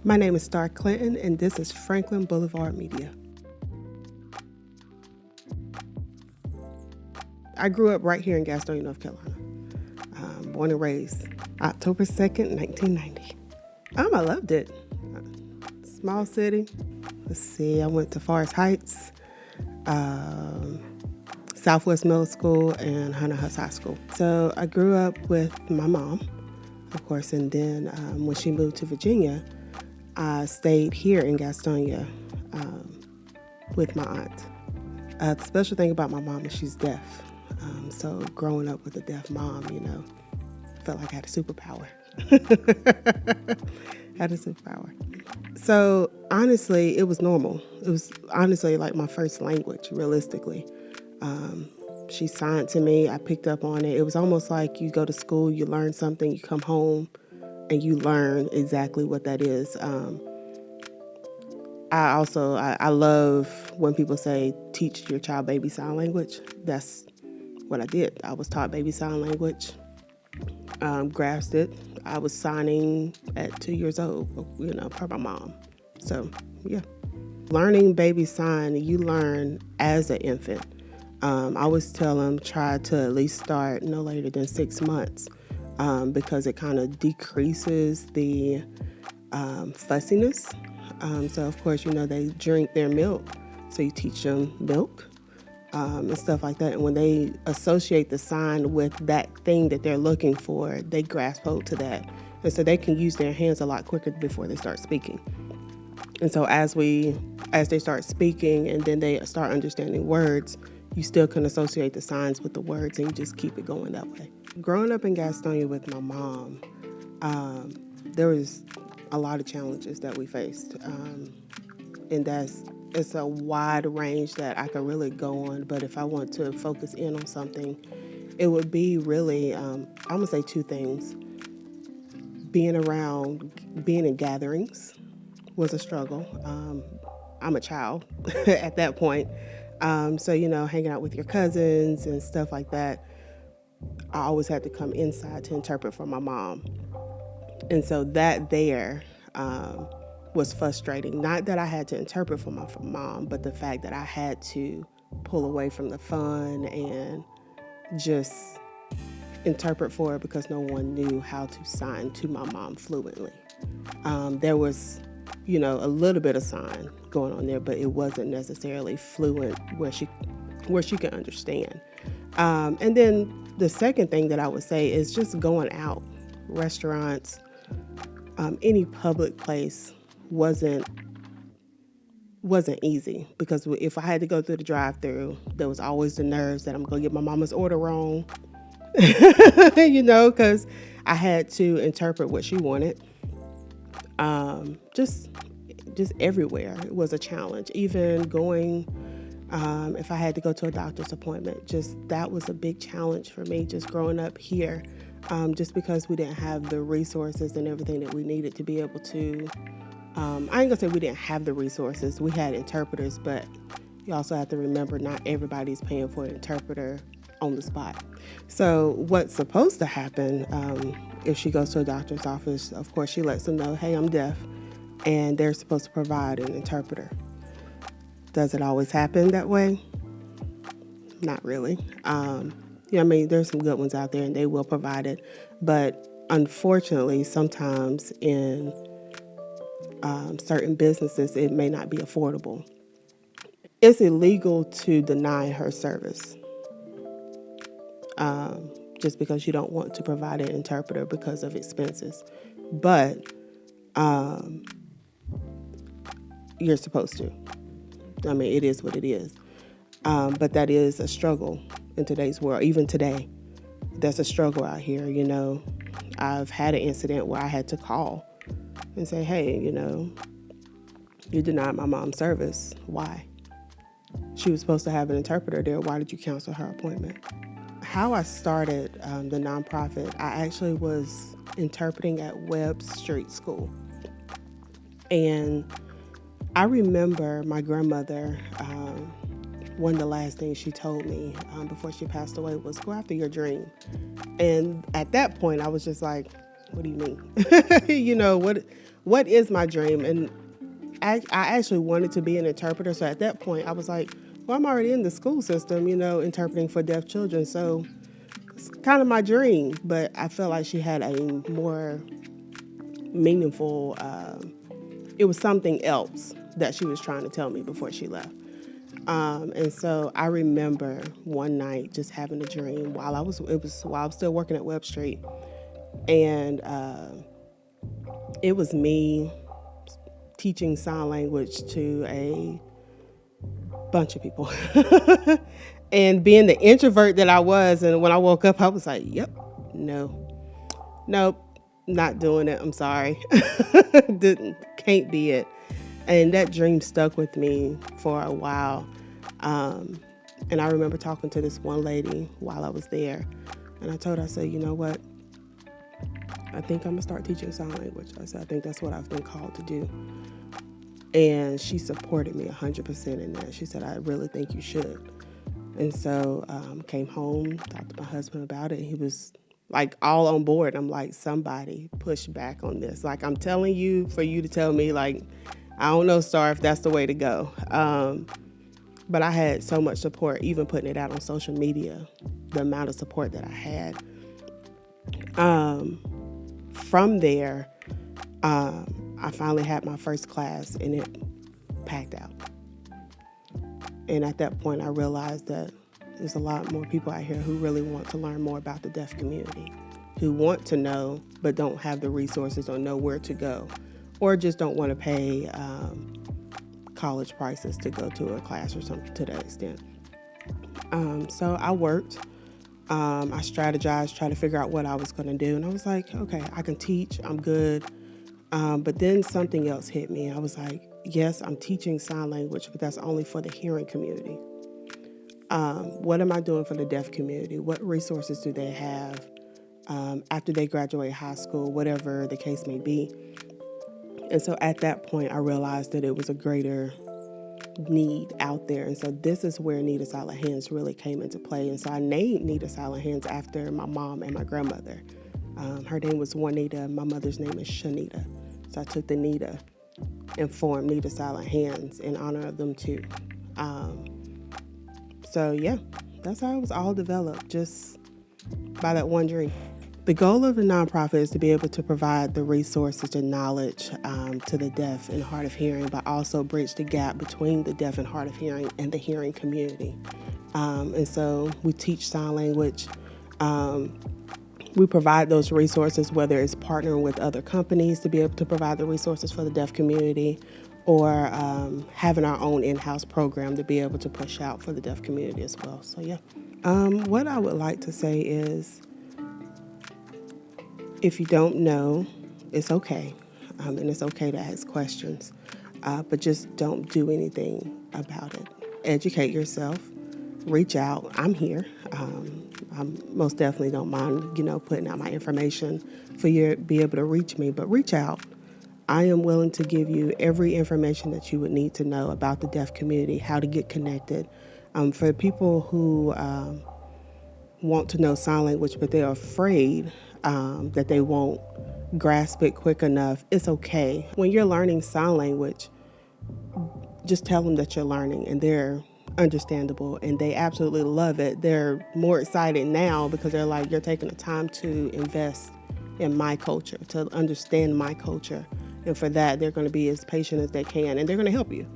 My name is Starr Clinton, and this is Franklin Boulevard Media. I grew up right here in Gastonia, North Carolina. Born and raised October 2nd, 1990. I loved it. Small city. Let's see, I went to Forest Heights, Southwest Middle School, and Hunter House High School. So I grew up with my mom, of course, and then when she moved to Virginia, I stayed here in Gastonia with my aunt. The special thing about my mom is she's deaf. So growing up with a deaf mom, felt like I had a superpower. So honestly, it was normal. It was honestly like my first language, realistically. She signed to me. I picked up on it. It was almost like you go to school, you learn something, you come home, and you learn exactly what that is. I love when people say, teach your child baby sign language. That's what I did. I was taught baby sign language, grasped it. I was signing at 2 years old, per my mom. So, yeah. Learning baby sign, you learn as an infant. I always tell them try to at least start no later than 6 months because it kind of decreases the fussiness. So, of course, they drink their milk. So you teach them milk and stuff like that. And when they associate the sign with that thing that they're looking for, they grasp hold to that. And so they can use their hands a lot quicker before they start speaking. And so as they start speaking and then they start understanding words, you still can associate the signs with the words and you just keep it going that way. Growing up in Gastonia with my mom, there was a lot of challenges that we faced. And it's a wide range that I could really go on. But if I want to focus in on something, it would be really, I'm going to say 2 things. Being in gatherings was a struggle. I'm a child at that point. So, hanging out with your cousins and stuff like that, I always had to come inside to interpret for my mom. And so that there was frustrating. Not that I had to interpret for my mom, but the fact that I had to pull away from the fun and just interpret for her because no one knew how to sign to my mom fluently. There was, a little bit of sign going on there, but it wasn't necessarily fluent where she could understand. And then the second thing that I would say is just going out, restaurants, any public place wasn't easy because if I had to go through the drive-through, there was always the nerves that I'm going to get my mama's order wrong, because I had to interpret what she wanted. Just everywhere it was a challenge. Even going, if I had to go to a doctor's appointment, that was a big challenge for me. Just growing up here, just because we didn't have the resources and everything that we needed to be able to. I ain't gonna say we didn't have the resources. We had interpreters, but you also have to remember not everybody's paying for an interpreter on the spot. So what's supposed to happen if she goes to a doctor's office, of course, she lets them know, hey, I'm deaf, and they're supposed to provide an interpreter. Does it always happen that way? Not really. There's some good ones out there, and they will provide it. But unfortunately, sometimes in certain businesses, it may not be affordable. It's illegal to deny her service just because you don't want to provide an interpreter because of expenses. But you're supposed to. It is what it is. But that is a struggle in today's world. Even today, there's a struggle out here. I've had an incident where I had to call and say, hey, you denied my mom's service. Why? She was supposed to have an interpreter there. Why did you cancel her appointment? How I started the nonprofit, I actually was interpreting at Webb Street School. And I remember my grandmother, one of the last things she told me before she passed away was go after your dream. And at that point, I was just like, what do you mean? what is my dream? And I actually wanted to be an interpreter. So at that point, I was like, well, I'm already in the school system, interpreting for deaf children. So it's kind of my dream. But I felt like she had a more meaningful, it was something else that she was trying to tell me before she left. And so I remember one night just having a dream while I was still working at Webb Street. And it was me teaching sign language to a bunch of people. And being the introvert that I was, and when I woke up, I was like, yep, nope, not doing it. I'm sorry. Can't be it. And that dream stuck with me for a while. And I remember talking to this one lady while I was there. And I told her, I said, you know what? I think I'm going to start teaching sign language. I said, I think that's what I've been called to do. And she supported me 100% in that. She said, I really think you should. And so came home, talked to my husband about it. He was like all on board. I'm like, somebody push back on this. Like, I'm telling you for you to tell me, like, I don't know, Starr, if that's the way to go. But I had so much support, even putting it out on social media, the amount of support that I had. From there, I finally had my first class and it packed out. And at that point, I realized that there's a lot more people out here who really want to learn more about the deaf community, who want to know but don't have the resources or know where to go, or just don't want to pay college prices to go to a class or something to that extent. So I worked. I strategized, tried to figure out what I was going to do. And I was like, okay, I can teach. I'm good. But then something else hit me. I was like, yes, I'm teaching sign language, but that's only for the hearing community. What am I doing for the deaf community? What resources do they have after they graduate high school, whatever the case may be? And so at that point, I realized that it was a greater need out there. And so this is where Nita Silent Hands really came into play. And so I named Nita Silent Hands after my mom and my grandmother. Her name was Juanita. My mother's name is Shanita. So I took the Nita and formed Nita Silent Hands in honor of them too. So yeah, that's how it was all developed, just by that one dream. The goal of the nonprofit is to be able to provide the resources and knowledge to the deaf and hard of hearing, but also bridge the gap between the deaf and hard of hearing and the hearing community. And so we teach sign language. We provide those resources, whether it's partnering with other companies to be able to provide the resources for the deaf community, or having our own in-house program to be able to push out for the deaf community as well. So yeah. What I would like to say is, if you don't know, it's okay. And it's okay to ask questions, but just don't do anything about it. Educate yourself, reach out. I'm here. I most definitely don't mind, putting out my information for you to be able to reach me, but reach out. I am willing to give you every information that you would need to know about the deaf community, how to get connected. For people who want to know sign language, but they're afraid that they won't grasp it quick enough, it's okay. When you're learning sign language, just tell them that you're learning, and they're understandable, and they absolutely love it. They're more excited now because they're like, you're taking the time to invest in my culture, to understand my culture. And for that, they're going to be as patient as they can, and they're going to help you.